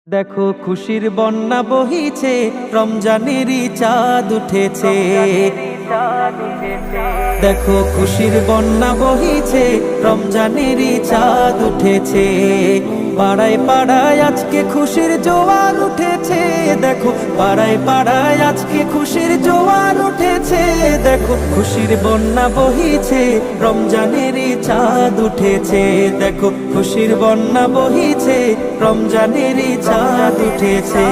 দেখো খুশির বন্যা বহিছে, রমজানেরই চাঁদ উঠেছে। দেখো খুশির বন্যা বহিছে, রমজানেরই চাঁদ উঠেছে। পাড়ায় পাড়ায় আজকে খুশির জোয়ার উঠেছে। দেখো পাড়ায় পাড়ায় আজকে খুশির জোয়ার উঠেছে। দেখো খুশির বন্যা বহিছে, রমজানেরই চাঁদ উঠেছে। দেখো খুশির বন্যা বহিছে, রমজানেরই চাঁদ উঠেছে।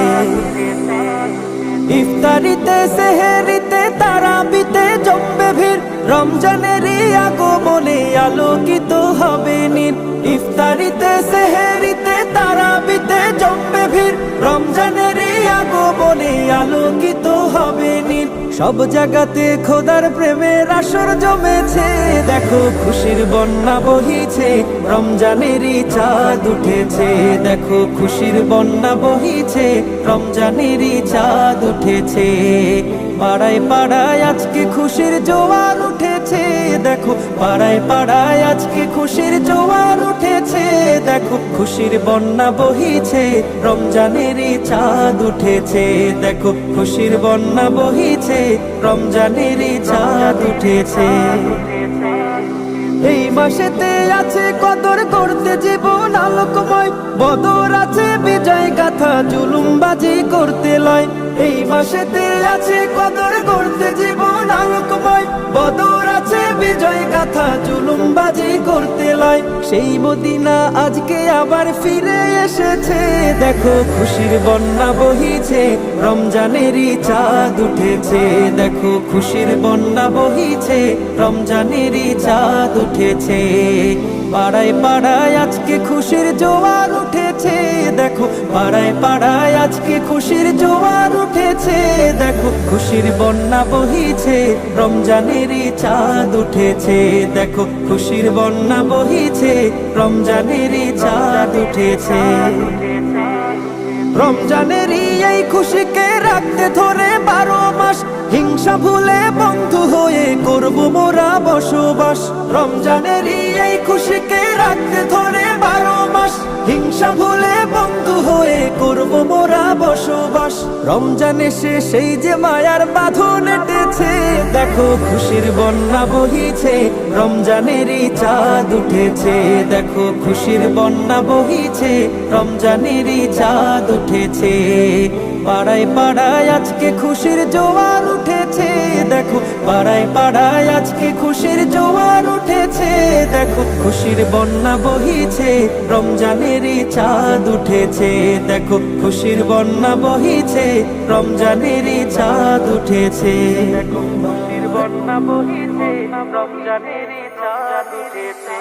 ইফতারিতে সেহেরিতে তারাবিতে জমবে ভিড়, রমজানেরই আগমনে আলোকিত হবে নীর। ইফতারিতে সেহেরিতে তারাবিতে জমবে ভিড়, রমজানেরই আগমনে আলোকিত হবে নীর। সব জায়গাতে খোদার প্রেমের আসর জমেছে। দেখো খুশির বন্যা বহিছে, রমজানেরই চাঁদ উঠেছে। দেখো খুশির বন্যা বহিছে, রমজানেরই চাঁদ উঠেছে। পাড়ায় পাড়ায় আজকে খুশির জোয়ার উঠেছে। দেখো পাড়ায় পাড়ায় আজকে খুশির জোয়ার উঠেছে। দেখো খুশির বন্যা বহিছে, রমজানেরই চাঁদ উঠেছে। দেখো খুশির বন্যা বহিছে, রমজানেরই চাঁদ উঠেছে। এই মাসেতে আছে কদর করতে জীবন আলোকময়, বদর আছে বিজয় গাথা জুলুমবাজি করতে লয়। এই মাসেতে আছে কদর করতে জীবন আলোকময়, বদর আছে বিজয় গাথা জুলুমবাজি করতে লয়। সেই মদিনা আজকে আবার ফিরে এসেছে। দেখো খুশির বন্যা বহিছে, রমজানেরই চাঁদ উঠেছে। দেখো খুশির বন্যা বহিছে, রমজানেরই চাঁদ উঠেছে। পাড়ায় পাড়ায় আজকে খুশির জোয়ার উঠেছে। দেখো পাড়ায় পাড়ায় আজকে খুশির জোয়ার উঠেছে। দেখো খুশির বন্যা বহিছে, রমজানেরই চাঁদ উঠেছে। দেখো খুশির বন্যা বহিছে, রমজানেরই চাঁদ উঠেছে। রমজানেরই এই খুশিকে রাখতে ধরে 12 মাস, হিংসা ভুলে বন্ধু হয়ে করব মোরা বসবাস। রমজানেরই এই খুশিকে রাখতে ধরে 12 মাস, হিংসা ভুলে বন্ধু হয়ে করব মোরা বসবাস। রমজান এসে সেই যে মায়ার বাঁধন এঁটেছে। দেখো খুশির বন্যা বহিছে, রমজানেরই চাঁদ উঠেছে। দেখো খুশির বন্যা বহিছে, রমজানেরই চাঁদ উঠেছে। পাড়ায় পাড়ায় আজকে খুশির জোয়ার উঠেছে। দেখো পাড়ায় পাড়ায় আজকে খুশির জোয়ার উঠেছে। দেখো খুশির বন্যা বহিছে, রমজানেরই চাঁদ উঠেছে। দেখো খুশির বন্যা বহিছে, রমজানেরই চাঁদ উঠেছে। দেখো খুশির বন্যা বহিছে, রমজানেরই চাঁদ উঠেছে।